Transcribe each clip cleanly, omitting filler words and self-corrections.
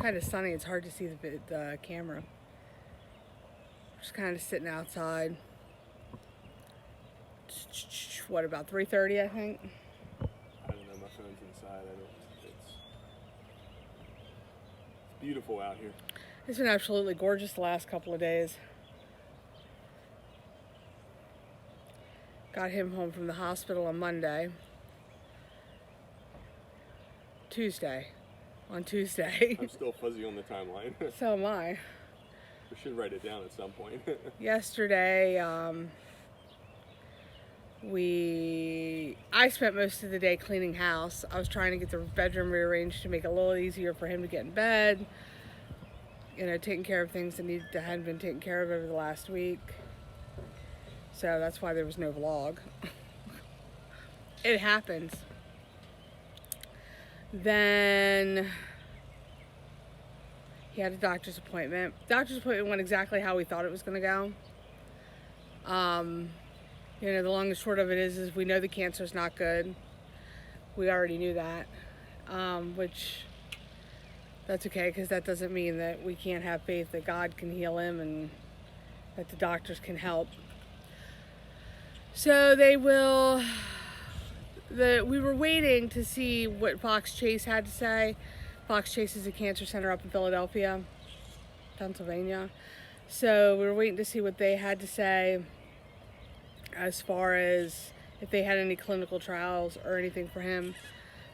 kind of sunny. It's hard to see the camera. Just kind of sitting outside. What, about 3:30, I think? I don't know. My phone's inside. It's beautiful out here. It's been absolutely gorgeous the last couple of days. Got him home from the hospital on Monday. On Tuesday. I'm still fuzzy on the timeline. So am I. We should write it down at some point. Yesterday, I spent most of the day cleaning house. I was trying to get the bedroom rearranged to make it a little easier for him to get in bed. You know, taking care of things that hadn't been taken care of over the last week. So that's why there was no vlog. It happens. Then he had a doctor's appointment. Doctor's appointment went exactly how we thought it was going to go. You know, the long and short of it is we know the cancer's not good. We already knew that, which that's okay, because that doesn't mean that we can't have faith that God can heal him and that the doctors can help. So we were waiting to see what Fox Chase had to say. Fox Chase is a cancer center up in Philadelphia, Pennsylvania. So we were waiting to see what they had to say as far as if they had any clinical trials or anything for him,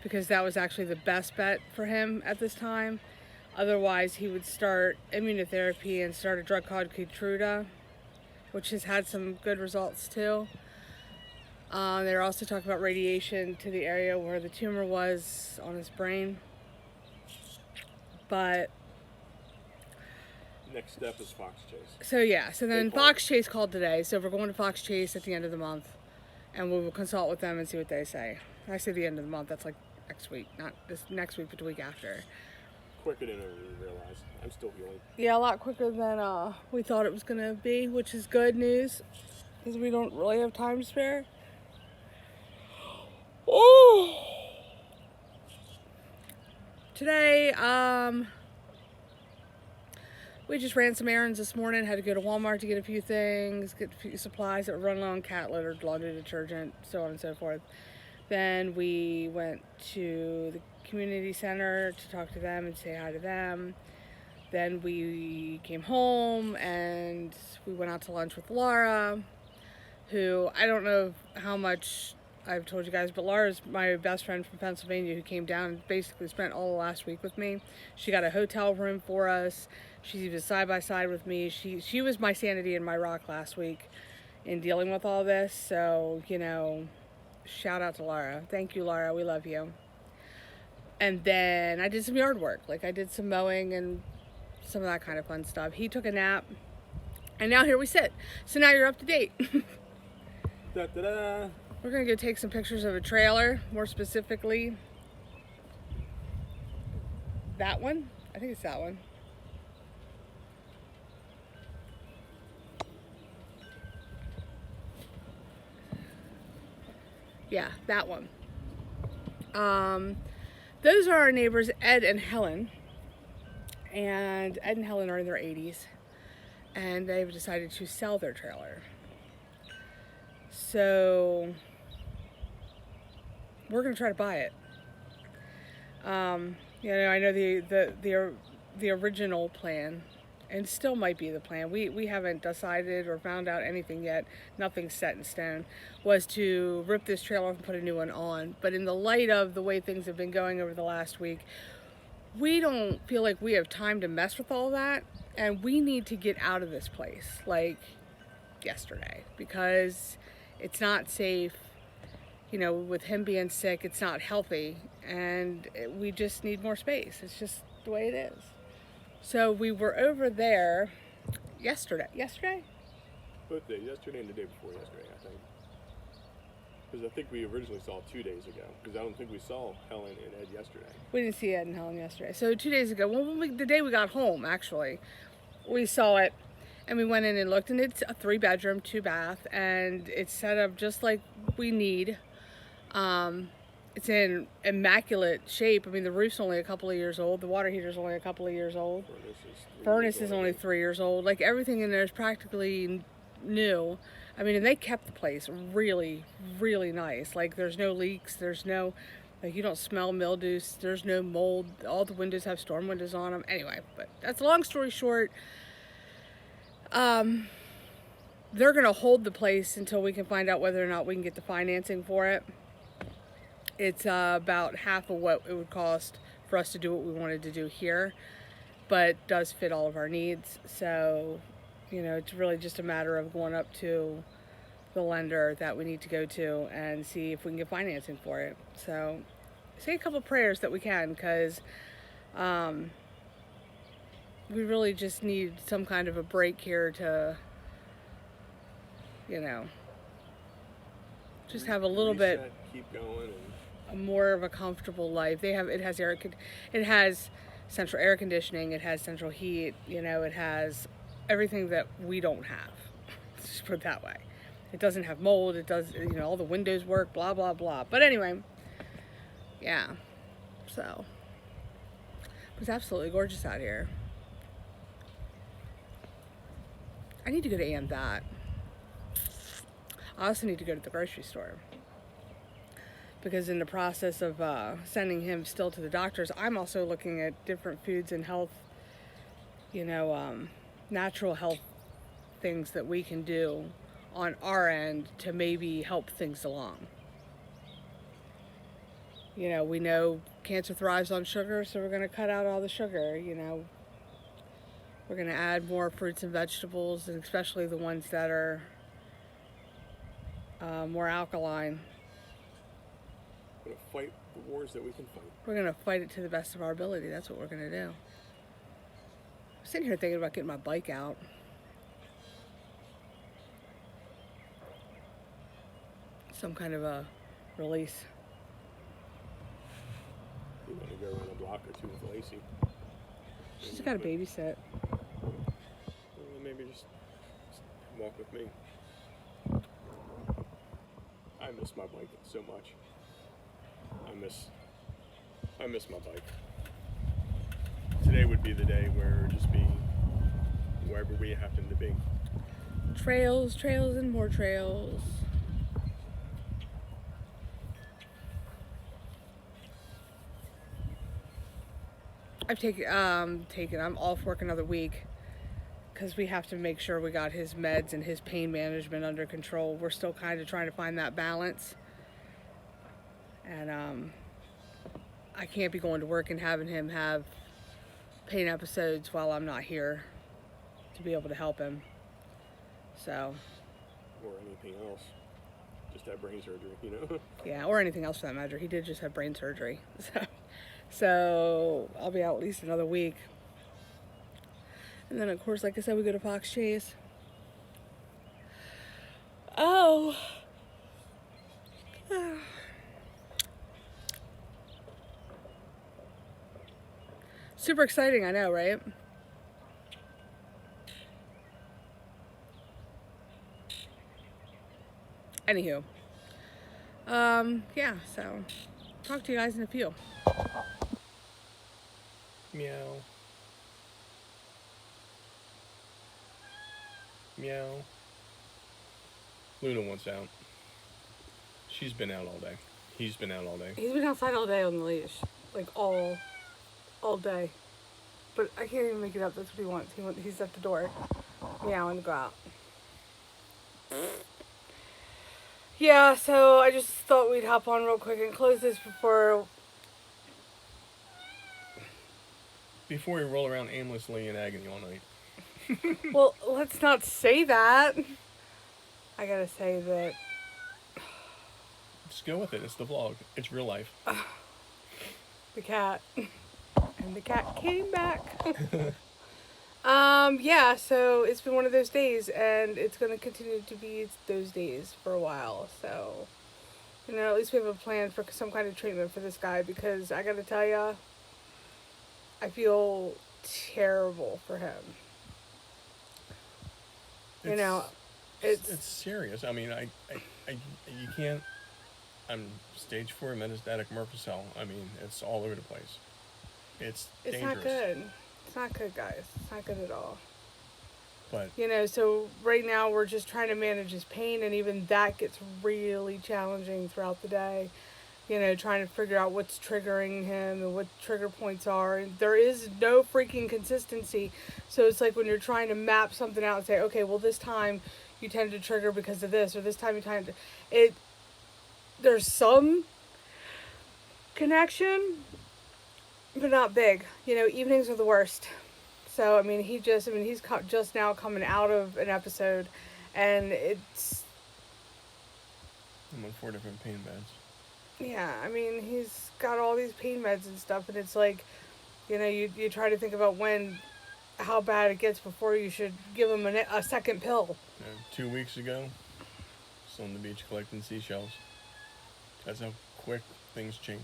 because that was actually the best bet for him at this time. Otherwise, he would start immunotherapy and start a drug called Keytruda, which has had some good results too. They were also talking about radiation to the area where the tumor was on his brain. But Next step is Fox Chase. So then Fox Chase called today. So we're going to Fox Chase at the end of the month, and we will consult with them and see what they say. I say the end of the month, that's like next week, not this next week, but the week after. Quicker than I realized. I'm still healing. Yeah, a lot quicker than we thought it was going to be, which is good news, because we don't really have time to spare. Oh! Today, we just ran some errands this morning. Had to go to Walmart to get a few things, get a few supplies that were running low on cat litter, laundry detergent, so on and so forth. Then we went to the community center to talk to them and say hi to them. Then we came home and we went out to lunch with Laura, who I don't know how much I've told you guys, but Laura's my best friend from Pennsylvania who came down and basically spent all the last week with me. She got a hotel room for us. She's even side by side with me. She was my sanity and my rock last week in dealing with all this. So, you know, shout out to Laura. Thank you, Laura. We love you. And then I did some yard work. Like I did some mowing and some of that kind of fun stuff. He took a nap. And now here we sit. So now you're up to date. Da-da-da. We're going to go take some pictures of a trailer, more specifically that one. I think it's that one. Yeah, that one. Those are our neighbors, Ed and Helen. And Ed and Helen are in their 80s. And they've decided to sell their trailer. So we're going to try to buy it. You know, I know the original plan, and still might be the plan. We haven't decided or found out anything yet. Nothing's set in stone. Was to rip this trailer off and put a new one on. But in the light of the way things have been going over the last week, we don't feel like we have time to mess with all that, and we need to get out of this place like yesterday, because it's not safe. You know, with him being sick, it's not healthy, and we just need more space. It's just the way it is. So we were over there yesterday. Both days, yesterday and the day before yesterday, I think. Because I think we originally saw it 2 days ago. Because I don't think we saw Helen and Ed yesterday. We didn't see Ed and Helen yesterday. So 2 days ago, the day we got home, actually, we saw it. And we went in and looked, and it's a 3-bedroom, 2-bath, and it's set up just like we need. it's in immaculate shape. I mean, the roof's only a couple of years old. The water heater's only a couple of years old. Furnace is only 3 years old. Like, everything in there is practically new. I mean, and they kept the place really, really nice. Like, there's no leaks. There's no, like, you don't smell mildew. There's no mold. All the windows have storm windows on them. Anyway, but that's a long story short. They're going to hold the place until we can find out whether or not we can get the financing for it. It's about half of what it would cost for us to do what we wanted to do here, but does fit all of our needs. So, it's really just a matter of going up to the lender that we need to go to and see if we can get financing for it. So, say a couple prayers that we can, because we really just need some kind of a break here to, just have a little Reset, bit keep going, and more of a comfortable life. It has central air conditioning, it has central heat, it has everything that we don't have. Let's just put it that way. It doesn't have mold, it does, all the windows work, blah blah blah. But anyway, yeah. So it was absolutely gorgeous out here. I need to go to AMDOT. I also need to go to the grocery store, because in the process of sending him still to the doctors, I'm also looking at different foods and health, natural health things that we can do on our end to maybe help things along. We know cancer thrives on sugar, so we're going to cut out all the sugar. We're going to add more fruits and vegetables, and especially the ones that are more alkaline. we're gonna fight the wars that we can fight. We're going to fight it to the best of our ability. That's what we're going to do. I'm sitting here thinking about getting my bike out. Some kind of a release. You want to go around a block or two with Lacey. She's got to babysit. Well, maybe just walk with me. I miss my bike so much. I miss my bike. Today would be the day where it would just be wherever we happen to be. Trails, and more trails. I'm off work another week because we have to make sure we got his meds and his pain management under control. We're still kind of trying to find that balance. And I can't be going to work and having him have pain episodes while I'm not here to be able to help him. So. Or anything else. Just have brain surgery, Yeah, or anything else for that matter. He did just have brain surgery. So I'll be out at least another week. And then, of course, like I said, we go to Fox Chase. Oh. Super exciting, I know, right? Anywho. Yeah, so talk to you guys in a few. Meow. Meow. Luna wants out. She's been out all day. He's been out all day. He's been outside all day on the leash. Like all day. But I can't even make it up. That's what he wants. He's at the door meowing to go out. Yeah, so I just thought we'd hop on real quick and close this before we roll around aimlessly in agony all night. Well, let's not say that. I gotta say that. Just go with it. It's the vlog. It's real life. The cat. And the cat came back. Yeah, so it's been one of those days, and it's gonna continue to be those days for a while. So, at least we have a plan for some kind of treatment for this guy, because I gotta tell ya, I feel terrible for him. It's serious. I mean, you can't. I'm stage 4 metastatic Merkel cell. I mean, it's all over the place. It's dangerous. not good. It's not good, guys. It's not good at all. But So right now we're just trying to manage his pain, and even that gets really challenging throughout the day. Trying to figure out what's triggering him and what trigger points are. And there is no freaking consistency. So it's like when you're trying to map something out and say, okay, well, this time you tend to trigger because of this, or this time you tend to. There's some connection, but not big. Evenings are the worst. So, I mean, he's just now coming out of an episode, and it's. I'm on 4 different pain meds. Yeah, I mean, he's got all these pain meds and stuff, and it's like, you try to think about how bad it gets before you should give him a second pill. 2 weeks ago, still on the beach collecting seashells. That's how quick things change.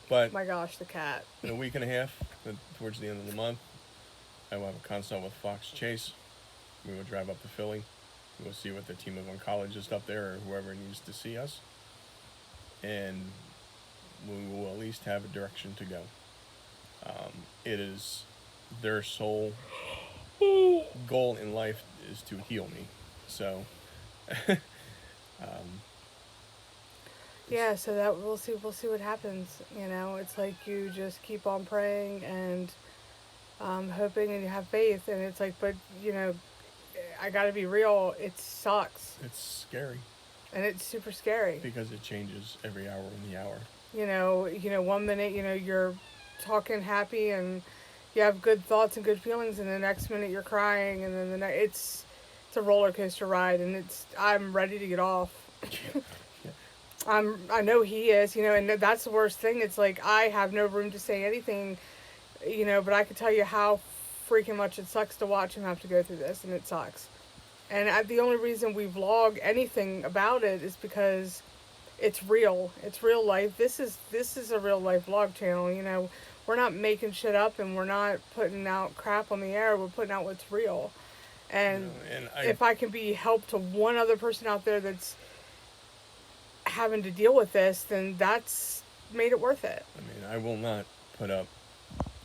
But My gosh, the cat. in a week and a half, towards the end of the month, I will have a consult with Fox Chase. We will drive up to Philly. We'll see what the team of oncologists up there or whoever needs to see us. And we will at least have a direction to go. It is their sole goal in life is to heal me. So, Yeah, so that we'll see what happens. It's like you just keep on praying and hoping, and you have faith, and it's like, but I gotta be real, it sucks. it's scary. And it's super scary. Because it changes every hour in the hour. 1 minute, you're talking happy and you have good thoughts and good feelings, and the next minute you're crying, and then it's a roller coaster ride, and I'm ready to get off. I know he is, and that's the worst thing. It's like I have no room to say anything, but I can tell you how freaking much it sucks to watch him have to go through this, and it sucks. And the only reason we vlog anything about it is because it's real. It's real life. This is a real life vlog channel. We're not making shit up, and we're not putting out crap on the air. We're putting out what's real. And, if I can be help to one other person out there that's having to deal with this, then that's made it worth it. I mean, I will not put up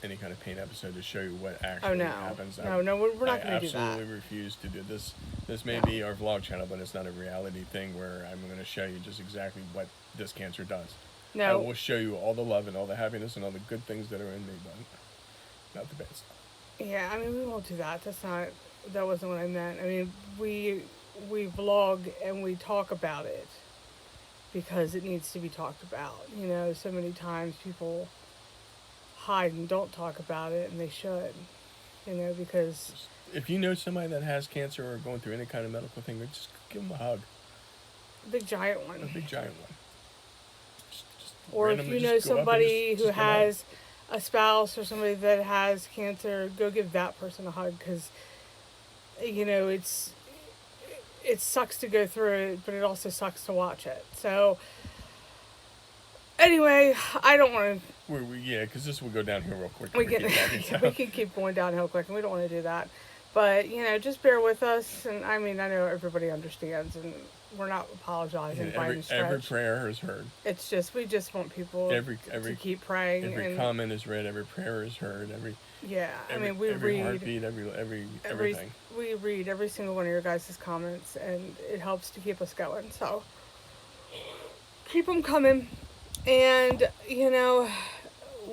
any kind of pain episode to show you what actually happens. No, we're not going to do that. I absolutely refuse to do this. This may be our vlog channel, but it's not a reality thing where I'm going to show you just exactly what this cancer does. No. I will show you all the love and all the happiness and all the good things that are in me, but not the bad stuff. Yeah, I mean, we won't do that. That wasn't what I meant. I mean, we vlog and we talk about it because it needs to be talked about. So many times people hide and don't talk about it, and they should. Because if you know somebody that has cancer or going through any kind of medical thing, just give them a hug. A big giant one. A big giant one. Or if you know somebody who has a spouse or somebody that has cancer, go give that person a hug, because it sucks to go through it, but it also sucks to watch it. So anyway, I don't want to. Because this will go downhill real quick. We can keep going downhill quick, and we don't want to do that. But just bear with us. And I mean, I know everybody understands, and we're not apologizing by any stretch. Every prayer is heard. It's just we just want people to keep praying. Every comment is read. Every prayer is heard. Every we every read heartbeat. Everything. We read every single one of your guys' comments, and it helps to keep us going. So keep them coming, and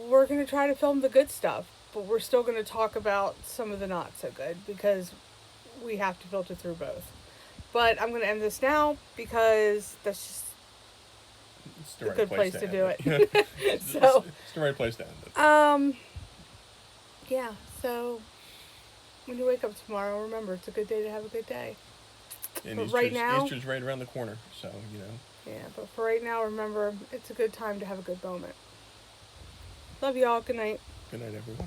we're gonna try to film the good stuff, but we're still gonna talk about some of the not so good, because we have to filter through both. But I'm going to end this now because that's just a good place to do it. So it's the right place to end it. Yeah. So when you wake up tomorrow, remember it's a good day to have a good day. And but right now, Easter's right around the corner, so Yeah, but for right now, remember it's a good time to have a good moment. Love y'all. Good night. Good night, everyone.